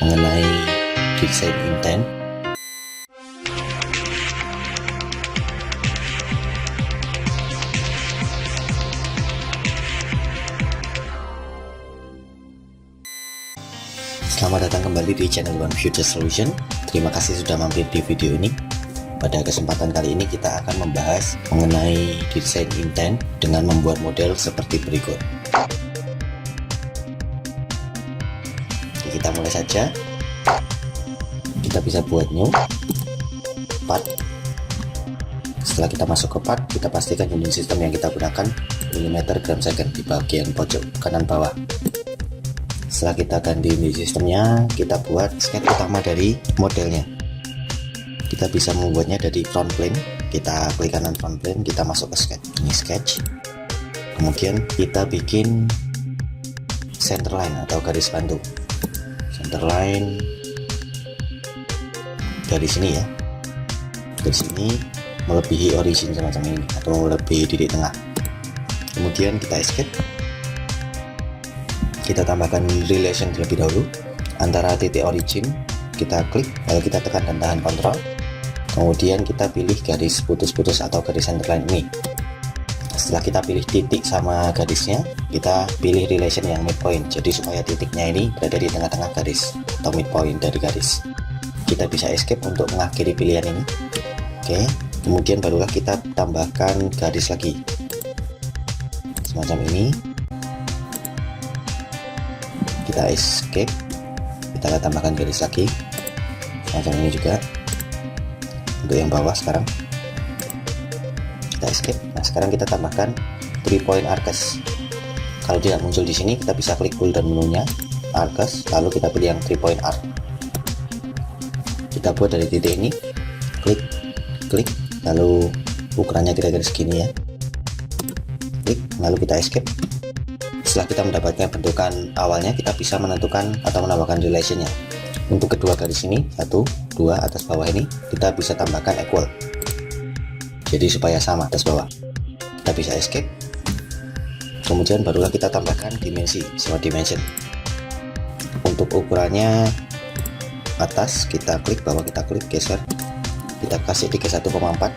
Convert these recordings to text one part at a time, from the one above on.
mengenai desain intent. Selamat datang kembali di channel One Future Solution. Terima kasih sudah mampir di video ini. Pada kesempatan kali ini kita akan membahas mengenai desain intent dengan membuat model seperti berikut. Kita mulai saja. Kita bisa buat new part. Setelah kita masuk ke part, kita pastikan unit sistem yang kita gunakan milimeter gram second di bagian pojok kanan bawah. Setelah kita ganti unit sistemnya, kita buat sketch utama dari modelnya. Kita bisa membuatnya dari front plane. Kita klik kanan front plane, kita masuk ke sketch. Ini sketch. Kemudian kita bikin center line atau garis bantu. Center line dari sini ya. Dari sini melebihi origin semacam ini atau melebihi titik tengah. Kemudian kita escape. Kita tambahkan relation terlebih dahulu antara titik origin, kita klik, lalu kita tekan dan tahan kontrol. Kemudian kita pilih garis putus-putus atau garis centerline ini. Setelah kita pilih titik sama garisnya, kita pilih relation yang midpoint, jadi supaya titiknya ini berada di tengah-tengah garis atau midpoint dari garis. Kita bisa escape untuk mengakhiri pilihan ini. Oke, kemudian barulah kita tambahkan garis lagi semacam ini. Kita escape, kita tambahkan garis lagi semacam ini juga untuk yang bawah. Sekarang kita escape. Nah, sekarang kita tambahkan 3 point arcs. Kalau tidak muncul di sini, kita bisa klik pull down menunya arcs, lalu kita pilih yang 3 point arc. Kita buat dari titik ini, klik, lalu ukurannya kira-kira segini ya. Klik, lalu kita escape. Setelah kita mendapatkan bentukan awalnya, kita bisa menentukan atau menambahkan relationnya. Untuk kedua garis ini, 1, 2, atas bawah ini, kita bisa tambahkan equal. Jadi supaya sama atas bawah. Kita bisa escape. Kemudian barulah kita tambahkan dimensi, semua dimension. Untuk ukurannya atas, kita klik, bawah kita klik, geser. Kita kasih 31,4.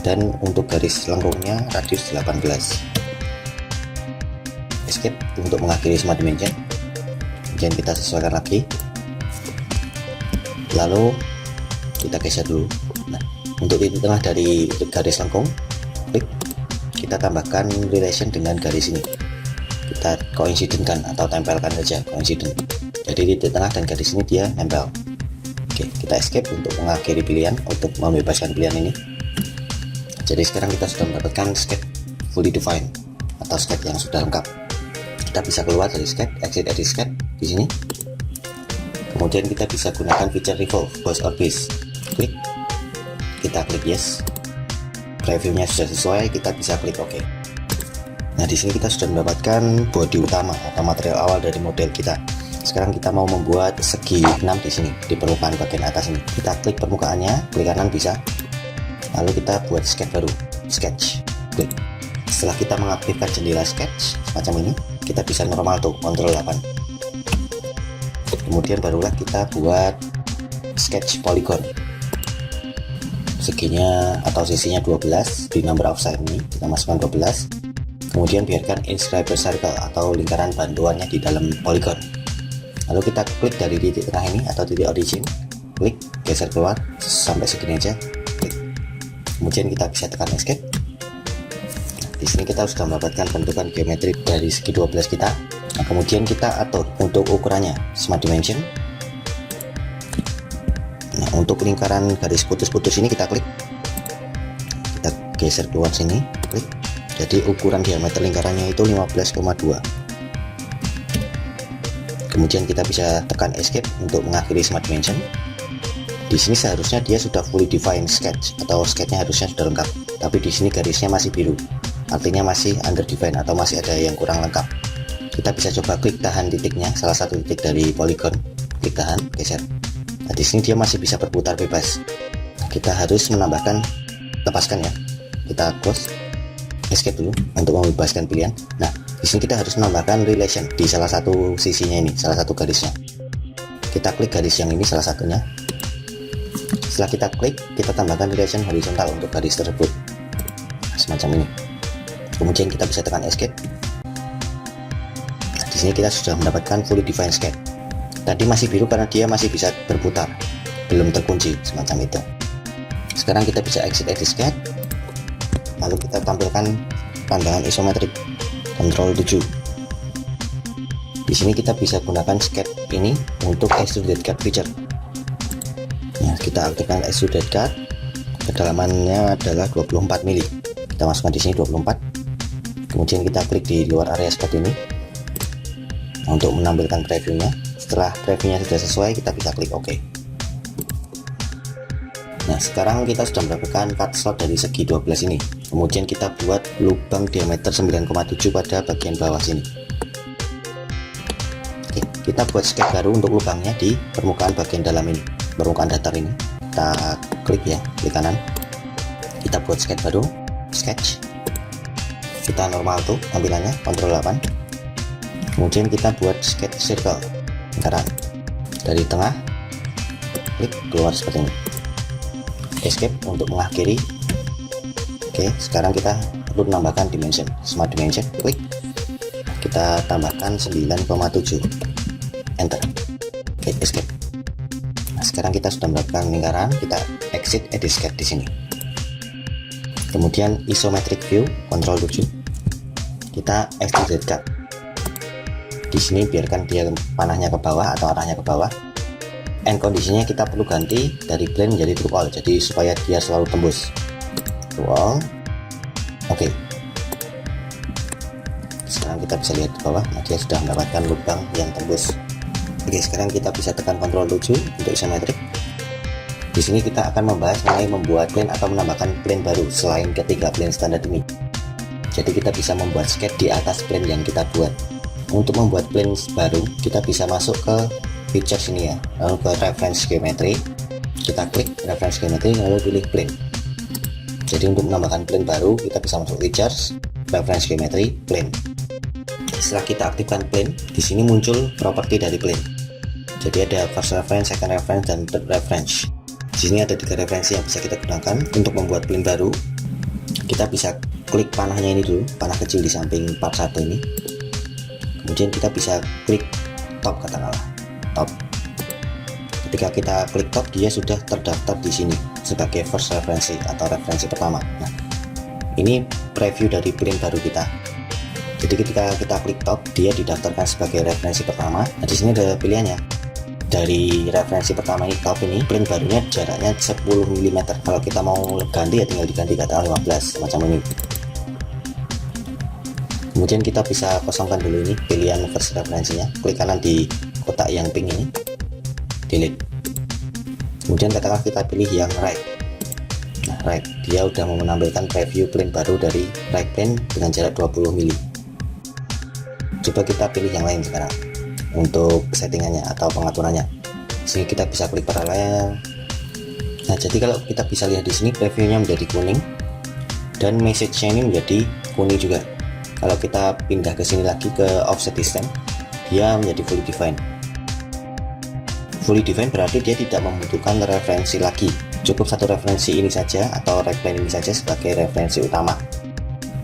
Dan untuk garis lengkungnya radius 18. Escape untuk mengakhiri semua dimension. Kemudian kita sesuaikan lagi, lalu kita geser dulu. Nah, untuk titik tengah dari garis lengkung, klik, kita tambahkan relation dengan garis ini. Kita coincidentkan atau tempelkan saja, coincident. Jadi titik tengah dan garis ini dia nempel. Oke, kita escape untuk mengakhiri pilihan, untuk membebaskan pilihan ini. Jadi sekarang kita sudah mendapatkan sketch fully defined atau sketch yang sudah lengkap. Kita bisa keluar dari sketch, exit edit sketch di sini. Kemudian kita bisa gunakan feature revolve boss or base. Klik, kita klik yes. Previewnya sudah sesuai, kita bisa klik OK. Nah, di sini kita sudah mendapatkan body utama atau material awal dari model kita. Sekarang kita mau membuat segi 6 di sini di permukaan bagian atas ini. Kita klik permukaannya, klik kanan bisa. Lalu kita buat sketch baru, sketch. Klik. Setelah kita mengaktifkan jendela sketch semacam ini, kita bisa normal tuh, Ctrl 8. Kemudian barulah kita buat sketch polygon. Seginya atau sisinya 12 di number of side ini, kita masukkan 12. Kemudian biarkan inscriber circle atau lingkaran bantuannya di dalam polygon. Lalu kita klik dari titik tengah ini atau titik origin, klik, geser keluar sampai segini aja, klik. Kemudian kita bisa tekan escape. Di sini kita sudah mendapatkan bentukan geometri dari segi 12 kita. Nah, kemudian kita atur untuk ukurannya smart dimension. Nah, untuk lingkaran garis putus-putus ini kita klik, kita geser keluar sini, klik. Jadi ukuran diameter lingkarannya itu 15,2. Kemudian kita bisa tekan escape untuk mengakhiri smart dimension. Di sini seharusnya dia sudah fully defined sketch atau sketchnya harusnya sudah lengkap. Tapi di sini garisnya masih biru. Artinya masih under define atau masih ada yang kurang lengkap. Kita bisa coba klik tahan titiknya, salah satu titik dari polygon, klik tahan, geser. Nah, di sini dia masih bisa berputar bebas. Kita harus menambahkan, lepaskan ya. Kita close, escape dulu untuk membebaskan pilihan. Nah, di sini kita harus menambahkan relation di salah satu sisinya ini, salah satu garisnya. kita klik garis yang ini salah satunya. Setelah kita klik, kita tambahkan relation horizontal untuk garis tersebut, semacam ini. Kemudian kita bisa tekan escape. Nah, di sini kita sudah mendapatkan fully defined sketch. Tadi masih biru karena dia masih bisa berputar, belum terkunci, semacam itu. Sekarang kita bisa exit edit sketch, lalu kita tampilkan pandangan isometrik, Ctrl 7. Di sini kita bisa gunakan sketch ini untuk extruded cut feature. Nah, kita aktifkan extruded cut, kedalamannya adalah 24 mili. Kita masukkan di sini 24. Kemudian kita klik di luar area sketch ini untuk menampilkan previewnya. Setelah previewnya sudah sesuai, kita bisa klik OK. Nah, sekarang kita sudah mendapatkan cut slot dari segi 12 ini. Kemudian kita buat lubang diameter 9,7 pada bagian bawah sini. Oke, kita buat sketch baru untuk lubangnya di permukaan bagian dalam ini, permukaan datar ini. Kita klik ya, klik kanan. Kita buat sketch baru, sketch. Kita normal tuh tampilannya, Ctrl 8. Kemudian kita buat sketch circle, lingkaran. Dari tengah, klik keluar seperti ini. Escape untuk mengakhiri. Oke, sekarang kita perlu menambahkan dimension, smart dimension, klik. Kita tambahkan 9,7, enter. Oke, escape. Nah, sekarang kita sudah mendapatkan lingkaran. Kita exit edit sketch di sini. Kemudian isometric view, Ctrl 7. Kita extrude cut. Di sini biarkan dia panahnya ke bawah atau arahnya ke bawah. And kondisinya kita perlu ganti dari plane menjadi true all, jadi supaya dia selalu tembus. True all. Oke. Sekarang kita bisa lihat di bawah, nah dia sudah mendapatkan lubang yang tembus. Oke, sekarang kita bisa tekan Ctrl 7 untuk isometrik. Di sini kita akan membahas mengenai membuat plane atau menambahkan plane baru selain ketiga plane standar ini. Jadi kita bisa membuat sketch di atas plane yang kita buat. Untuk membuat plane baru, kita bisa masuk ke features ini ya, lalu ke reference geometry. Kita klik reference geometry lalu pilih plane. Jadi untuk menambahkan plane baru, kita bisa masuk features, reference geometry, plane. Setelah kita aktifkan plane, di sini muncul properti dari plane. Jadi ada first reference, second reference, dan third reference. Di sini ada 3 referensi yang bisa kita gunakan untuk membuat plane baru. Kita bisa klik panahnya ini dulu, panah kecil di samping part 1 ini. Kemudian kita bisa klik top, katakanlah top. Ketika kita klik top, dia sudah terdaftar di sini sebagai first referensi atau referensi pertama. Nah, ini preview dari plane baru kita. Jadi ketika kita klik top, dia didaftarkan sebagai referensi pertama. Nah, di sini ada pilihannya. Dari referensi pertama ini, top ini, plane barunya jaraknya 10 mm. Kalau kita mau ganti ya tinggal diganti katakan 15, macam ini. Kemudian kita bisa kosongkan dulu ini pilihan first referensinya. Klik kanan di kotak yang pink ini, delete. Kemudian katakanlah kita pilih yang right. Nah, right, dia udah mau menampilkan preview plane baru dari right plane dengan jarak 20 mili. Coba kita pilih yang lain sekarang untuk settingannya atau pengaturannya. Sini kita bisa klik paralel. Nah, jadi kalau kita bisa lihat di sini previewnya menjadi kuning dan message-nya ini menjadi kuning juga. Kalau kita pindah ke sini lagi ke offset distance, dia menjadi fully defined. Fully defined berarti dia tidak membutuhkan referensi lagi. Cukup satu referensi ini saja atau right plane ini saja sebagai referensi utama.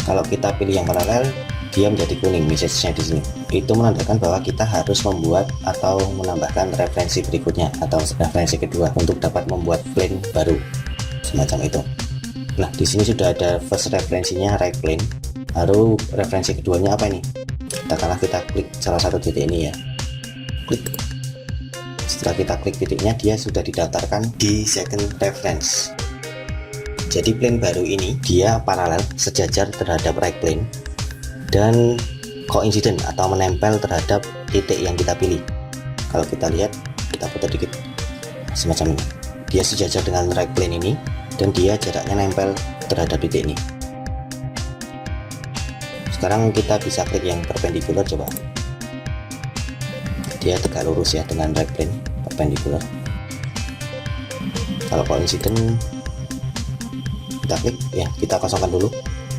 Kalau kita pilih yang paralel, dia menjadi kuning message-nya di sini. Itu menandakan bahwa kita harus membuat atau menambahkan referensi berikutnya atau referensi kedua untuk dapat membuat plane baru. Semacam itu. Nah, di sini sudah ada first referensinya right plane. Lalu referensi keduanya apa ini? Katakanlah kita klik salah satu titik ini ya. Klik. Setelah kita klik titiknya, dia sudah didaftarkan di second reference. Jadi plane baru ini dia paralel sejajar terhadap right plane dan coincident atau menempel terhadap titik yang kita pilih. Kalau kita lihat, kita putar dikit, semacam ini. Dia sejajar dengan right plane ini dan dia jaraknya nempel terhadap titik ini. Sekarang kita bisa klik yang perpendicular, coba. Dia tegak lurus ya dengan right plane perpendicular. Kalau coincident, kita klik ya, kita kosongkan dulu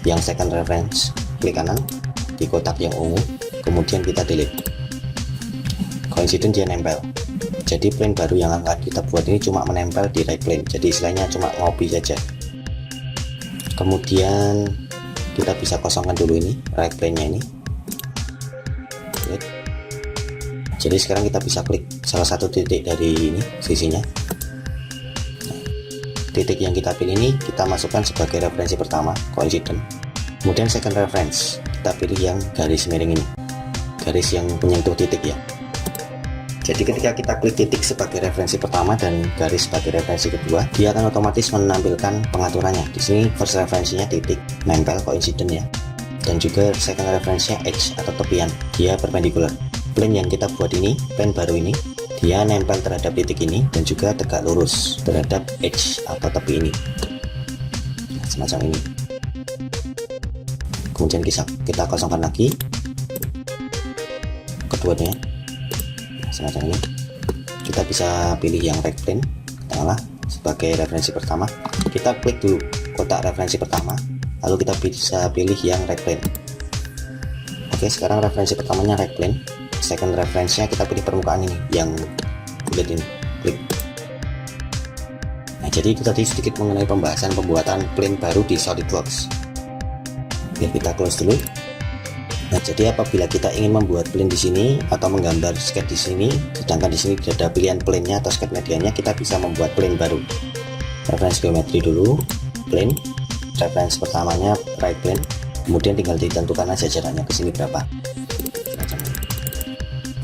yang second reference, klik kanan di kotak yang ungu, kemudian kita delete. Coincident dia nempel. Jadi plane baru yang akan kita buat ini cuma menempel di right plane, jadi istilahnya cuma ngopi saja. Kemudian kita bisa kosongkan dulu ini right plane nya ini. Jadi sekarang kita bisa klik salah satu titik dari ini sisinya. Titik yang kita pilih ini kita masukkan sebagai referensi pertama, coincident. Kemudian second reference kita pilih yang garis miring ini, garis yang menyentuh titik ya. Jadi ketika kita klik titik sebagai referensi pertama dan garis sebagai referensi kedua, dia akan otomatis menampilkan pengaturannya. Di sini first referensinya titik nempel coincident ya, dan juga second referensinya edge atau tepian, dia perpendicular. Plane yang kita buat ini, plane baru ini, dia nempel terhadap titik ini dan juga tegak lurus terhadap edge atau tepi ini. Nah, semacam ini. Kemudian kita kosongkan lagi keduanya. Nah, semacam ini. Kita bisa pilih yang right plane katakanlah sebagai referensi pertama. Kita klik dulu kotak referensi pertama, lalu kita bisa pilih yang right plane. Oke, sekarang referensi pertamanya right plane. Second referensinya kita pilih permukaan ini yang bulat ini, klik. Nah, jadi itu tadi sedikit mengenai pembahasan pembuatan plane baru di SolidWorks. Oke, kita close dulu. Nah, jadi apabila kita ingin membuat plane di sini atau menggambar sketch di sini, sedangkan di sini tidak ada pilihan plane-nya atau sketch medianya, kita bisa membuat plane baru. Referensi geometri dulu, plane, referensi pertamanya right plane, kemudian tinggal ditentukan aja jaraknya ke sini berapa.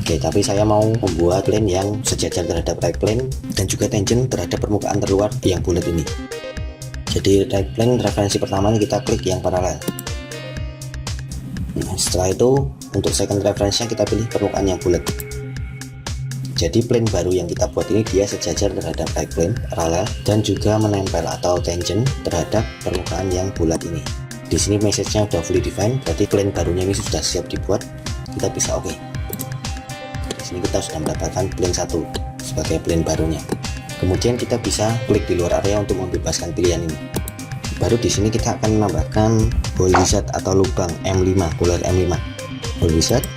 Oke, tapi saya mau membuat plane yang sejajar terhadap right plane dan juga tangent terhadap permukaan terluar yang bulat ini. Jadi right plane referensi pertamanya kita klik yang paralel. Nah, setelah itu untuk second referensinya kita pilih permukaan yang bulat. Jadi plane baru yang kita buat ini dia sejajar terhadap right plane paralel dan juga menempel atau tangent terhadap permukaan yang bulat ini. Di sini message-nya sudah fully defined, berarti plane barunya ini sudah siap dibuat. Kita bisa oke. Ini kita sudah mendapatkan plane 1 sebagai plane barunya. Kemudian kita bisa klik di luar area untuk membebaskan pilihan ini. Baru di sini kita akan menambahkan hole wizard atau lubang M5, ular M5. Hole wizard.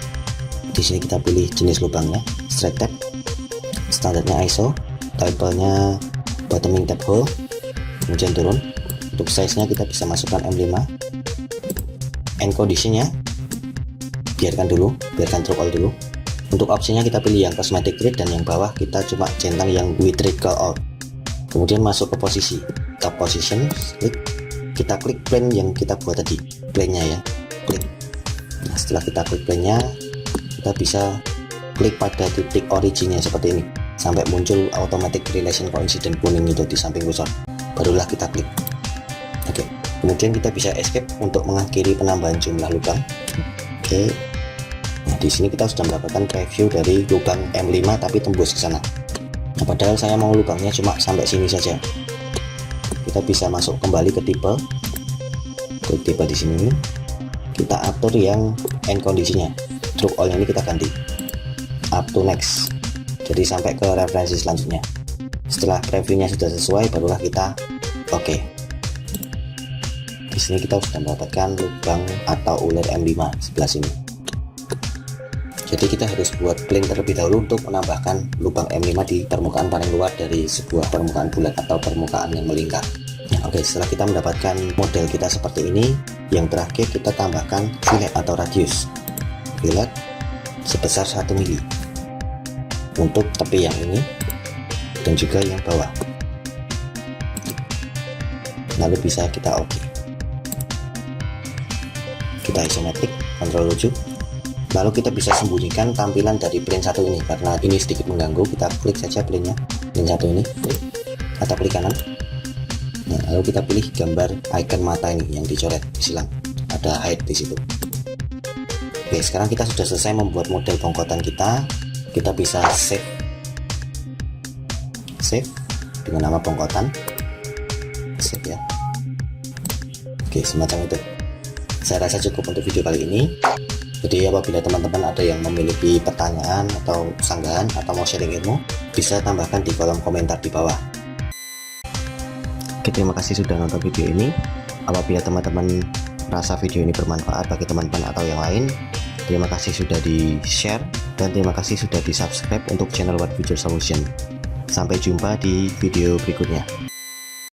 Di sini kita pilih jenis lubangnya, straight tab. Standarnya ISO, type-nya bottoming tab hole. Kemudian turun. Untuk size-nya kita bisa masukkan M5. End condition-nya biarkan true all dulu. Untuk opsinya kita pilih yang cosmetic grid dan yang bawah kita cuma centang yang with trickle out. Kemudian masuk ke posisi top position, klik. Kita klik plane yang kita buat tadi, plane-nya ya, klik. Nah, setelah kita klik plane-nya, kita bisa klik pada titik originnya seperti ini sampai muncul automatic relation coincident kuning itu di samping kursor. Barulah kita klik. Oke. Kemudian kita bisa escape untuk mengakhiri penambahan jumlah lubang. Oke. Nah, di sini kita sudah mendapatkan preview dari lubang M5 tapi tembus ke sana. Nah, padahal saya mau lubangnya cuma sampai sini saja. Kita bisa masuk kembali ke tipe. Klik tipe di sini. Kita atur yang end condition-nya. True all ini kita ganti. Up to next. Jadi sampai ke referensi selanjutnya. Setelah previewnya sudah sesuai, barulah kita oke. Di sini kita sudah mendapatkan lubang atau ular M5 sebelah sini. Jadi kita harus buat plane terlebih dahulu untuk menambahkan lubang M5 di permukaan paling luar dari sebuah permukaan bulat atau permukaan yang melingkar. Nah, oke, setelah kita mendapatkan model kita seperti ini, yang terakhir kita tambahkan fillet atau radius. Fillet sebesar 1 mili untuk tepi yang ini dan juga yang bawah. Lalu bisa kita oke. Kita isometrik, Ctrl 7. Lalu kita bisa sembunyikan tampilan dari plane 1 ini karena ini sedikit mengganggu. Kita klik saja plane-nya, plane 1 ini, klik, atau klik kanan. Nah, lalu kita pilih gambar icon mata ini yang dicoret, disilang. Ada hide di situ. Oke, sekarang kita sudah selesai membuat model bongkotan kita. Kita bisa save dengan nama bongkotan. Save ya. Oke, semacam itu. Saya rasa cukup untuk video kali ini. Jadi apabila teman-teman ada yang memiliki pertanyaan atau sanggahan atau mau sharing ilmu, bisa tambahkan di kolom komentar di bawah. Oke, terima kasih sudah nonton video ini. Apabila teman-teman merasa video ini bermanfaat bagi teman-teman atau yang lain, Terima kasih sudah di-share dan terima kasih sudah di-subscribe untuk channel What Future Solution. Sampai jumpa di video berikutnya.